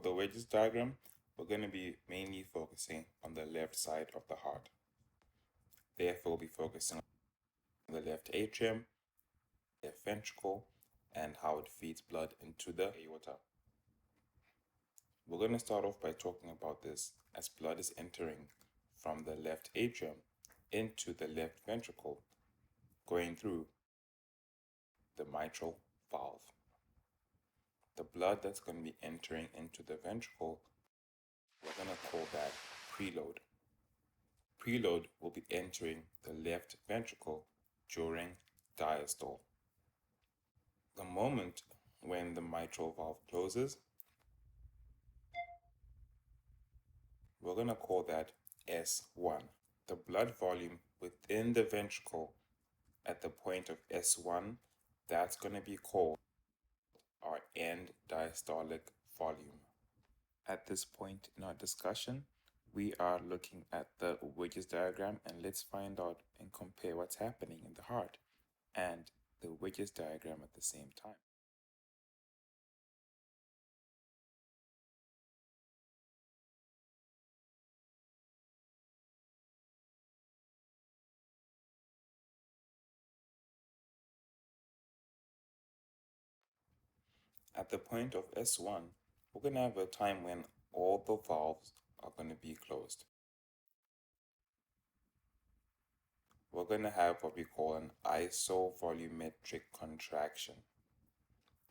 For the Wiggers diagram, we're going to be mainly focusing on the left side of the heart. Therefore, we'll be focusing on the left atrium, left ventricle, and how it feeds blood into the aorta. We're going to start off by talking about this as blood is entering from the left atrium into the left ventricle, going through the mitral valve. The blood that's going to be entering into the ventricle, we're going to call that preload. Preload will be entering the left ventricle during diastole. The moment when the mitral valve closes, we're going to call that S1. The blood volume within the ventricle at the point of S1, that's going to be called our end diastolic volume. At this point in our discussion, we are looking at the Wiggers diagram, and let's find out and compare what's happening in the heart and the Wiggers diagram at the same time. At the point of S1, we're going to have a time when all the valves are going to be closed. We're going to have what we call an isovolumetric contraction.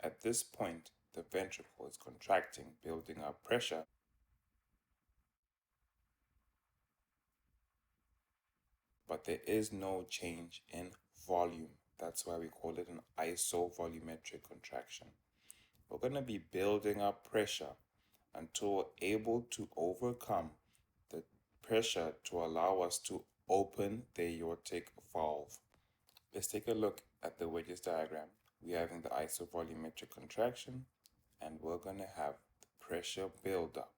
At this point, the ventricle is contracting, building up pressure. But there is no change in volume. That's why we call it an isovolumetric contraction. We're going to be building up pressure until we're able to overcome the pressure to allow us to open the aortic valve. Let's take a look at the Wiggers diagram. We're having the isovolumetric contraction, and we're going to have the pressure build up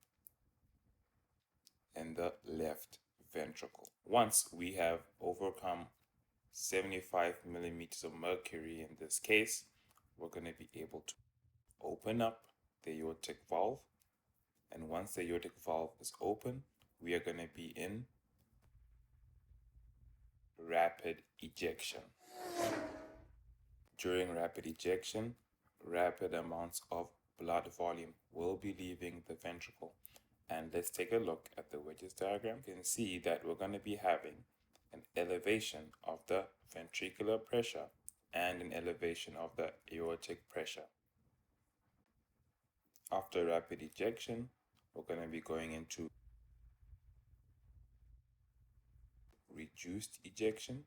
in the left ventricle. Once we have overcome 75 millimeters of mercury in this case, we're going to be able to open up the aortic valve. And once the aortic valve is open, we are going to be in rapid ejection. During rapid ejection, rapid amounts of blood volume will be leaving the ventricle. And let's take a look at the Wiggers diagram. You can see that we're going to be having an elevation of the ventricular pressure and an elevation of the aortic pressure. After rapid ejection, we're going to be going into reduced ejection.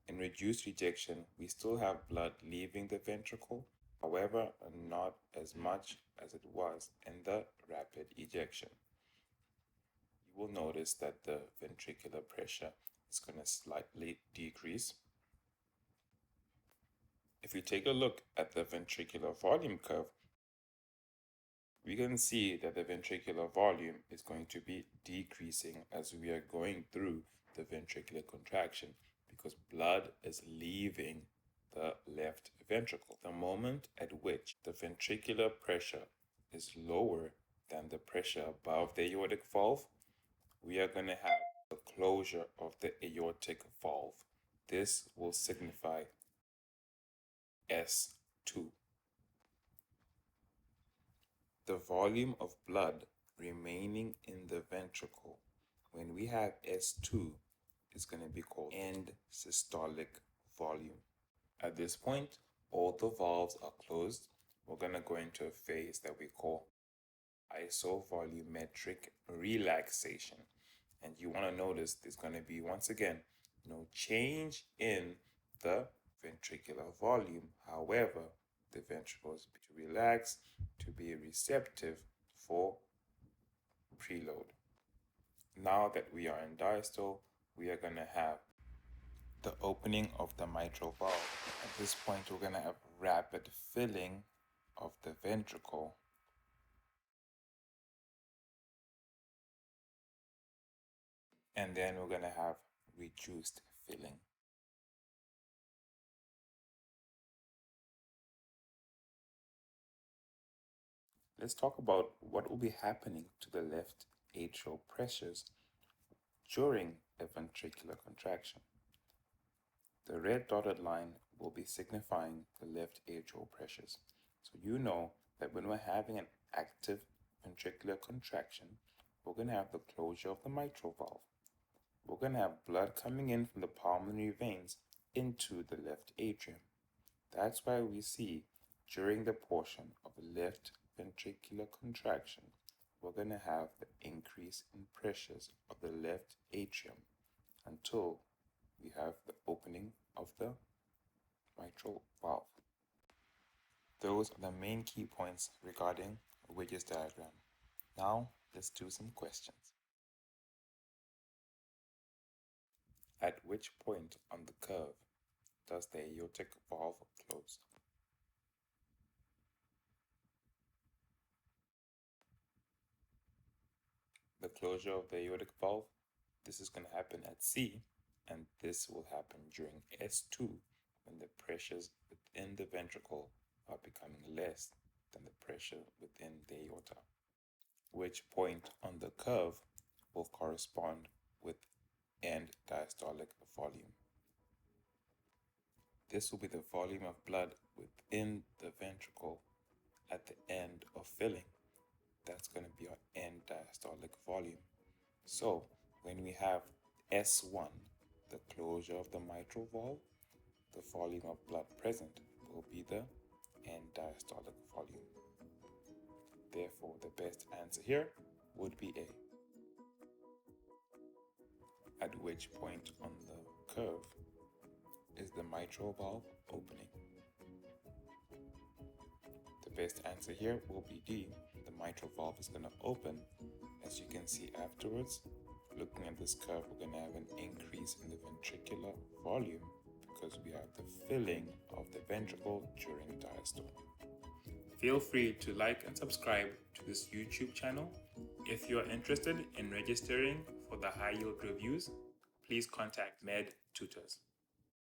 In reduced ejection, we still have blood leaving the ventricle, however, not as much as it was in the rapid ejection. You will notice that the ventricular pressure is going to slightly decrease. If we take a look at the ventricular volume curve, we can see that the ventricular volume is going to be decreasing as we are going through the ventricular contraction, because blood is leaving the left ventricle. The moment at which the ventricular pressure is lower than the pressure above the aortic valve, we are going to have the closure of the aortic valve. This will signify S2. The volume of blood remaining in the ventricle when we have S2 is going to be called end systolic volume. At this point, all the valves are closed. We're going to go into a phase that we call isovolumetric relaxation. And you want to notice there's going to be, once again, no change in the ventricular volume. However, the ventricles to relax to be receptive for preload. Now that we are in diastole, we are going to have the opening of the mitral valve. At this point, we're going to have rapid filling of the ventricle. And then we're going to have reduced filling. let's talk about what will be happening to the left atrial pressures during a ventricular contraction. The red dotted line will be signifying the left atrial pressures. So you know that when we're having an active ventricular contraction, we're going to have the closure of the mitral valve. We're going to have blood coming in from the pulmonary veins into the left atrium. That's why we see during the portion of left ventricular contraction, we're going to have the increase in pressures of the left atrium until we have the opening of the mitral valve. Those are the main key points regarding a Wiggers diagram. Now, let's do some questions. At which point on the curve does the aortic valve close? The closure of the aortic valve, this is going to happen at C, and this will happen during S2 when the pressures within the ventricle are becoming less than the pressure within the aorta. Which point on the curve will correspond with end diastolic volume? This will be the volume of blood within the ventricle at the end of filling. That's going to be our end diastolic volume. So when we have S1, the closure of the mitral valve, the volume of blood present will be the end diastolic volume. Therefore, the best answer here would be A. At which point on the curve is the mitral valve opening? The best answer here will be D. The mitral valve is going to open. As you can see afterwards, looking at this curve, we're going to have an increase in the ventricular volume because we have the filling of the ventricle during diastole. Feel free to like and subscribe to this YouTube channel. If you are interested in registering for the high yield reviews, please contact Med Tutors.